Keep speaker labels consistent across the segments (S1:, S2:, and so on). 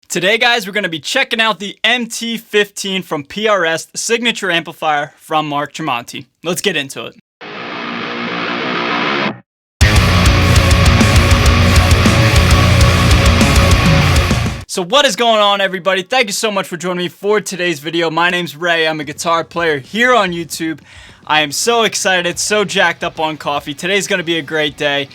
S1: Today, guys, we're going to be checking out the MT15 from PRS, the signature amplifier from Mark Tremonti. Let's get into it. So what is going on, everybody? Thank you so much for joining me for today's video. My name's Ray. I'm a guitar player here on YouTube. I am so excited, so jacked up on coffee. Today's going to be a great day.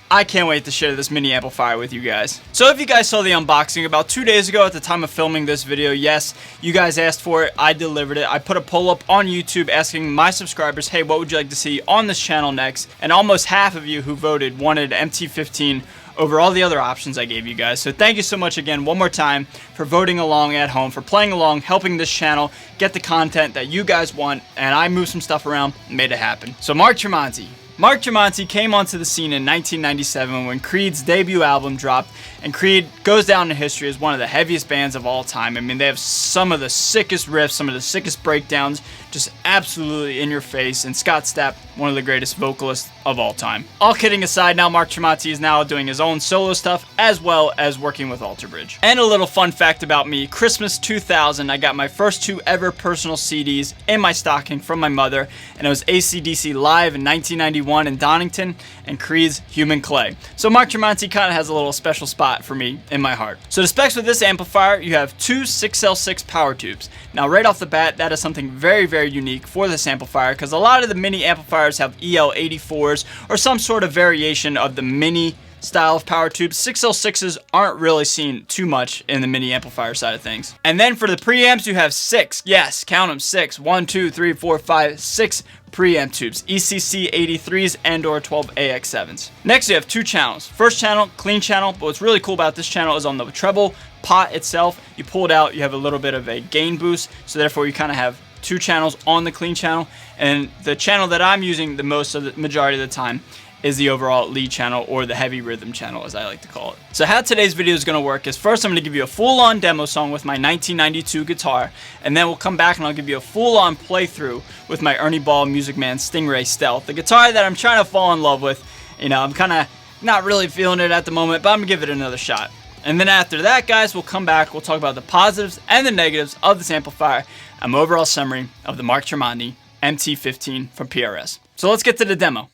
S1: I can't wait to share this mini amplifier with you guys. So if you guys saw the unboxing about 2 days ago at the time of filming this video, yes, you guys asked for it, I delivered it. I put a poll up on YouTube asking my subscribers, hey, what would you like to see on this channel next? And almost half of you who voted wanted MT15 over all the other options I gave you guys. So thank you so much again one more time for voting along at home, for playing along, helping this channel get the content that you guys want, and I moved some stuff around and made it happen. So Mark Tremonti. Mark Tremonti came onto the scene in 1997 when Creed's debut album dropped, and Creed goes down in history as one of the heaviest bands of all time. I mean, they have some of the sickest riffs, some of the sickest breakdowns, just absolutely in your face, and Scott Stapp, one of the greatest vocalists of all time. All kidding aside, now Mark Tremonti is now doing his own solo stuff as well as working with Alter Bridge. And a little fun fact about me, Christmas 2000, I got my first 2 ever personal CDs in my stocking from my mother, and it was AC/DC Live in 1991 in Donington and Creed's Human Clay. So Mark Tremonti kind of has a little special spot for me in my heart. So the specs with this amplifier, you have 2 6L6 power tubes. Now right off the bat, that is something very, very unique for this amplifier, because a lot of the mini amplifiers have EL84s or some sort of variation of the mini style of power tubes. 6L6s aren't really seen too much in the mini amplifier side of things. And then for the preamps, you have 6, yes, count them, 6, 1, 2, 3, 4, 5, 6 preamp tubes, ECC 83s and or 12 AX7s. Next, you have 2 channels. First channel, clean channel, but what's really cool about this channel is on the treble pot itself, you pull it out, you have a little bit of a gain boost, so therefore you kind of have 2 channels on the clean channel, and the channel that I'm using the most of the majority of the time is the overall lead channel, or the heavy rhythm channel as I like to call it. So how today's video is going to work is, first I'm going to give you a full-on demo song with my 1992 guitar, and then we'll come back and I'll give you a full-on playthrough with my Ernie Ball Music Man Stingray Stealth, the guitar that I'm trying to fall in love with. You know, I'm kind of not really feeling it at the moment, but I'm going to give it another shot. And then after that, guys, we'll come back, we'll talk about the positives and the negatives of this amplifier, and my overall summary of the Mark Tremonti MT15 from PRS. So let's get to the demo.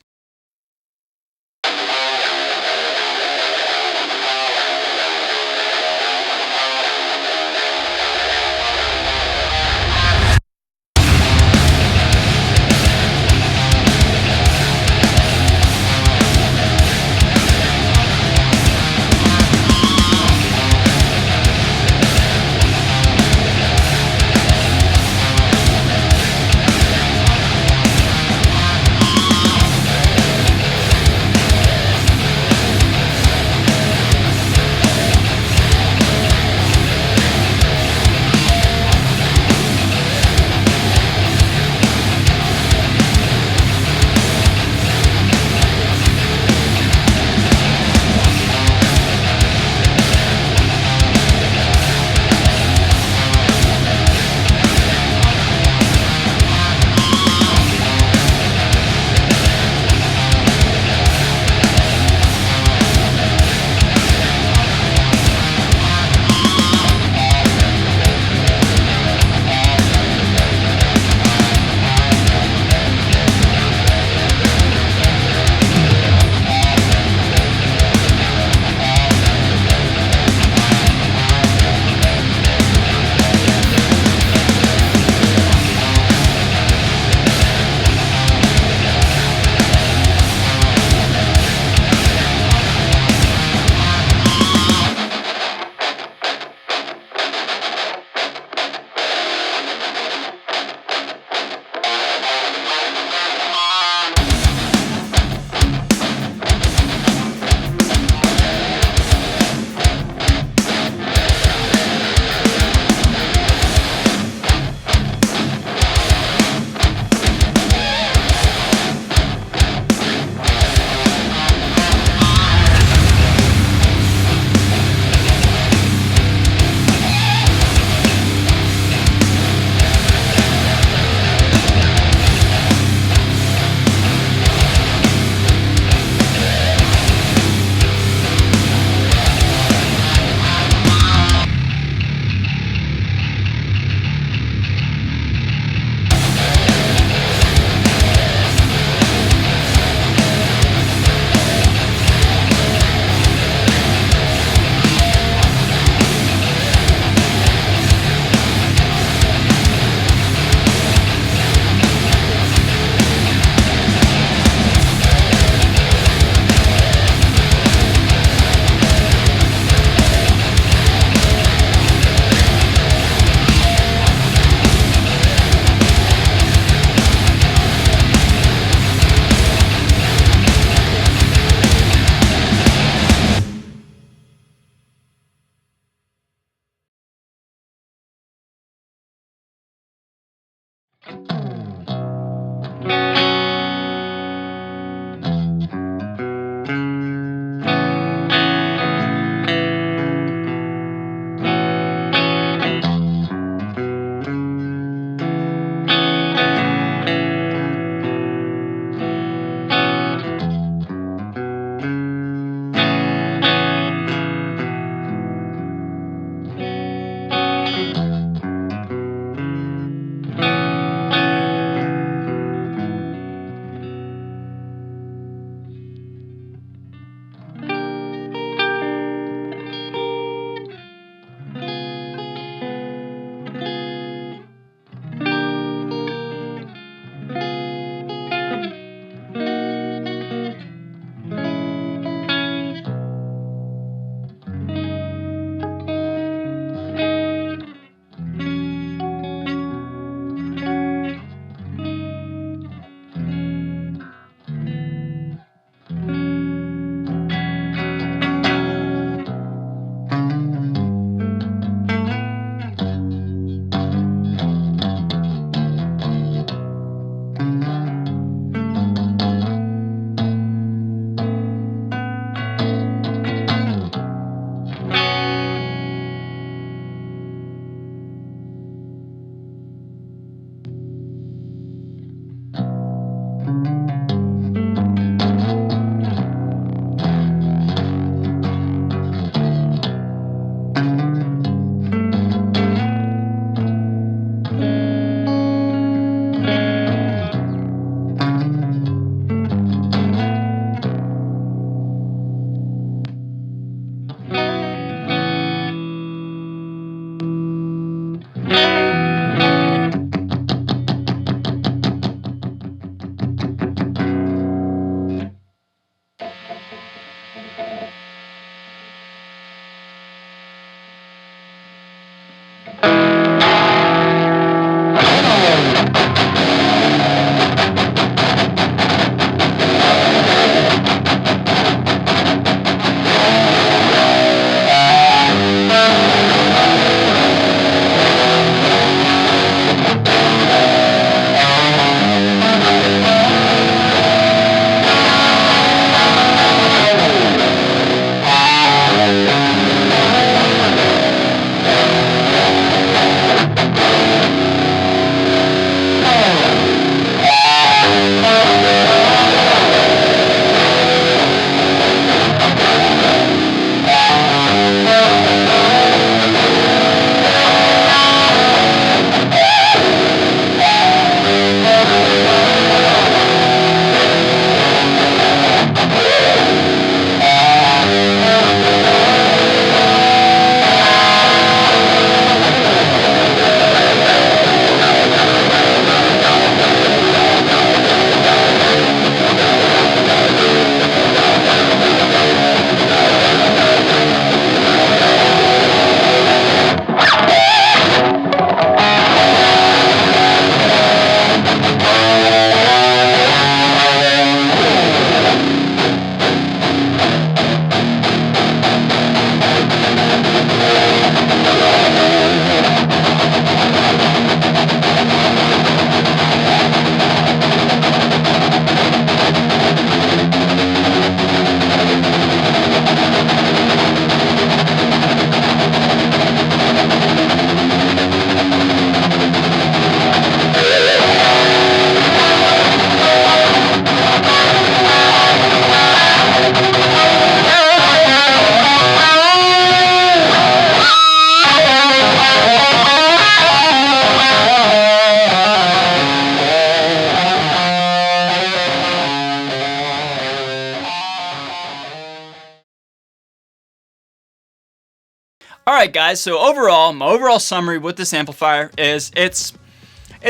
S1: Alright guys, so overall, my overall summary with this amplifier is it's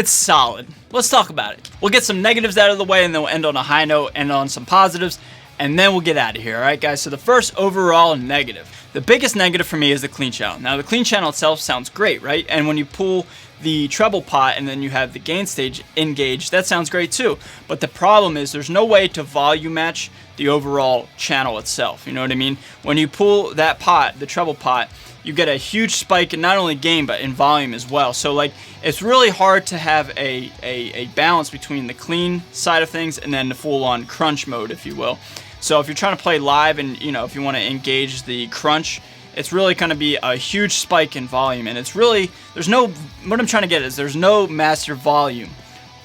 S1: solid. Let's talk about it. We'll get some negatives out of the way and then we'll end on a high note, end on some positives, and then we'll get out of here. Alright guys, so the first overall negative. The biggest negative for me is the clean channel. Now the clean channel itself sounds great, right? And when you pull the treble pot and then you have the gain stage engaged, that sounds great too. But the problem is there's no way to volume match the overall channel itself. You know what I mean? When you pull that pot, the treble pot, you get a huge spike in not only gain but in volume as well. So like it's really hard to have a balance between the clean side of things and then the full-on crunch mode, if you will. So if you're trying to play live and if you want to engage the crunch, it's really going to be a huge spike in volume, and it's really what I'm trying to get is there's no master volume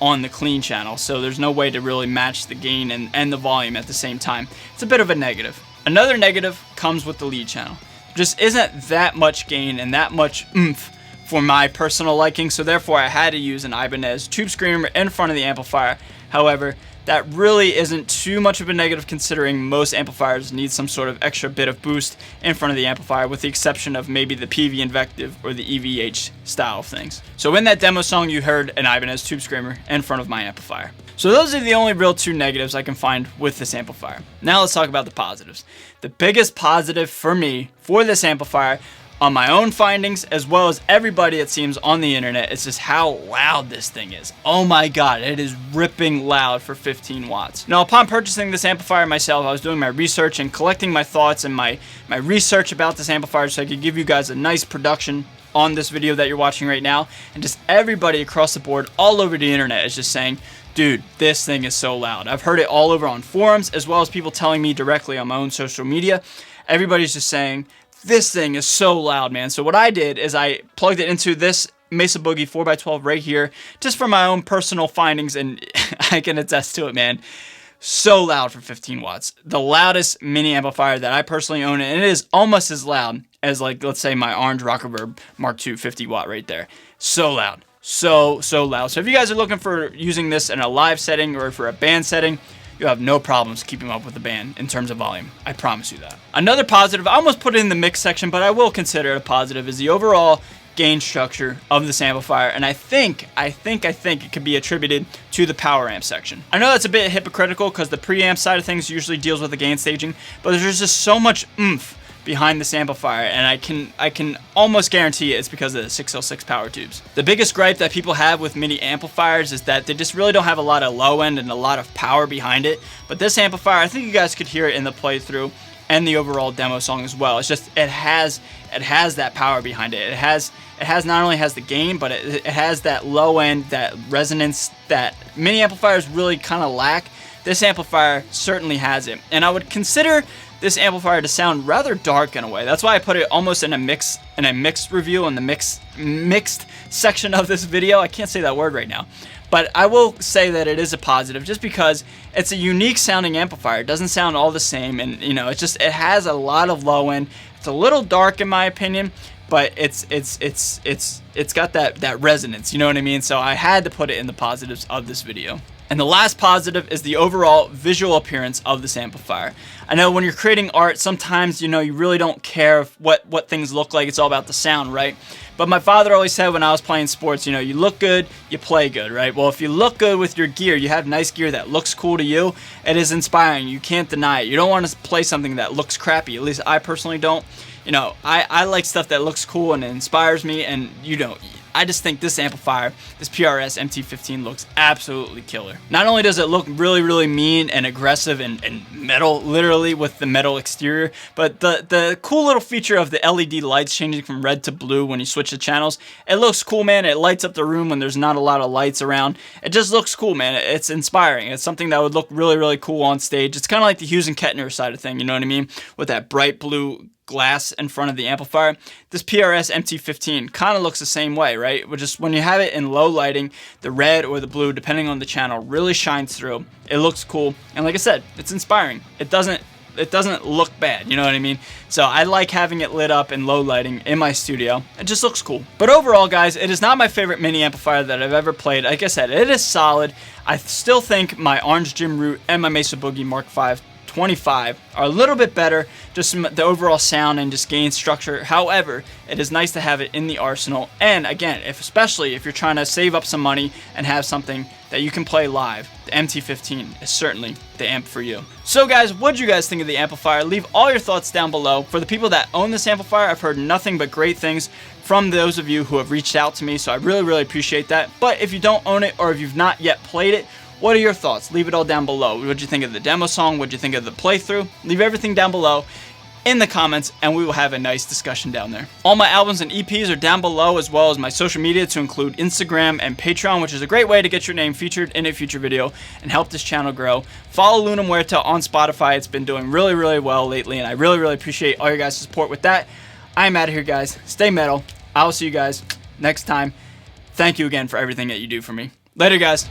S1: on the clean channel, so there's no way to really match the gain and the volume at the same time. It's a bit of a negative. Another negative comes with the lead channel. Just isn't that much gain and that much oomph for my personal liking, so therefore I had to use an Ibanez tube screamer in front of the amplifier. However, that really isn't too much of a negative considering most amplifiers need some sort of extra bit of boost in front of the amplifier, with the exception of maybe the PV Invective or the EVH style of things. So in that demo song you heard an Ibanez tube screamer in front of my amplifier. So those are the only real two negatives I can find with this amplifier. Now let's talk about the positives. The biggest positive for me for this amplifier, on my own findings as well as everybody it seems on the internet, is just how loud this thing is. Oh my god, it is ripping loud for 15 watts. Now upon purchasing this amplifier myself, I was doing my research and collecting my thoughts and my research about this amplifier so I could give you guys a nice production on this video that you're watching right now. And just everybody across the board all over the internet is just saying, dude, this thing is so loud. I've heard it all over on forums as well as people telling me directly on my own social media. Everybody's just saying, this thing is so loud, man. So what I did is I plugged it into this Mesa Boogie 4x12 right here, just for my own personal findings, and I can attest to it, man. So loud for 15 watts. The loudest mini amplifier that I personally own, and it is almost as loud as, like, let's say my Orange Rockerverb Mark II 50 watt right there. So loud. So loud. So if you guys are looking for using this in a live setting or for a band setting, you'll have no problems keeping up with the band in terms of volume. I promise you that. Another positive, I almost put it in the mix section, but I will consider it a positive, is the overall gain structure of this amplifier, and I think it could be attributed to the power amp section. I know that's a bit hypocritical because the preamp side of things usually deals with the gain staging, but there's just so much oomph behind this amplifier, and I can almost guarantee it's because of the 606 power tubes. The biggest gripe that people have with mini amplifiers is that they just really don't have a lot of low end and a lot of power behind it. But this amplifier, I think you guys could hear it in the playthrough and the overall demo song as well. It's just it has that power behind it. It has not only has the gain, but it has that low end, that resonance that mini amplifiers really kind of lack. This amplifier certainly has it, and I would consider this amplifier to sound rather dark in a way. That's why I put it almost in a mixed review in the mixed section of this video. I can't say that word right now, but I will say that it is a positive just because it's a unique sounding amplifier. It doesn't sound all the same, and it has a lot of low end. It's a little dark in my opinion, but it's got that resonance, you know what I mean? So I had to put it in the positives of this video. And the last positive is the overall visual appearance of this amplifier. I know when you're creating art, sometimes you really don't care what things look like. It's all about the sound, right? But my father always said when I was playing sports, you look good, you play good, right? Well, if you look good with your gear, you have nice gear that looks cool to you, it is inspiring. You can't deny it. You don't want to play something that looks crappy. At least I personally don't. I like stuff that looks cool and it inspires me, and I just think this amplifier, this PRS Mt15, looks absolutely killer. Not only does it look really, really mean and aggressive and metal, literally with the metal exterior, but the cool little feature of the LED lights changing from red to blue when you switch the channels, it looks cool, man. It lights up the room when there's not a lot of lights around. It just looks cool, man. It's inspiring. It's something that would look really, really cool on stage. It's kind of like the Hughes and Kettner side of thing, you know what I mean? With that bright blue glass in front of the amplifier. This PRS Mt15 kind of looks the same way, right? Just when you have it in low lighting, the red or the blue, depending on the channel, really shines through. It looks cool, and like I said, it's inspiring. It doesn't look bad, you know what I mean? So I like having it lit up in low lighting in my studio. It just looks cool. But overall, guys, it is not my favorite mini amplifier that I've ever played. Like I said, it is solid. I still think my Orange Gym Root and my Mesa Boogie Mark V 25 are a little bit better, just the overall sound and just gain structure. However, it is nice to have it in the arsenal. And again, especially if you're trying to save up some money and have something that you can play live, the MT15 is certainly the amp for you. So guys, what do you guys think of the amplifier? Leave all your thoughts down below. For the people that own this amplifier, I've heard nothing but great things from those of you who have reached out to me, so I really appreciate that. But if you don't own it, or if you've not yet played it, what are your thoughts? Leave it all down below. What did you think of the demo song? What did you think of the playthrough? Leave everything down below in the comments, and we will have a nice discussion down there. All my albums and EPs are down below, as well as my social media, to include Instagram and Patreon, which is a great way to get your name featured in a future video and help this channel grow. Follow Luna Muerta on Spotify. It's been doing really well lately, and I really appreciate all your guys' support with that. I'm out of here, guys. Stay metal. I will see you guys next time. Thank you again for everything that you do for me. Later, guys.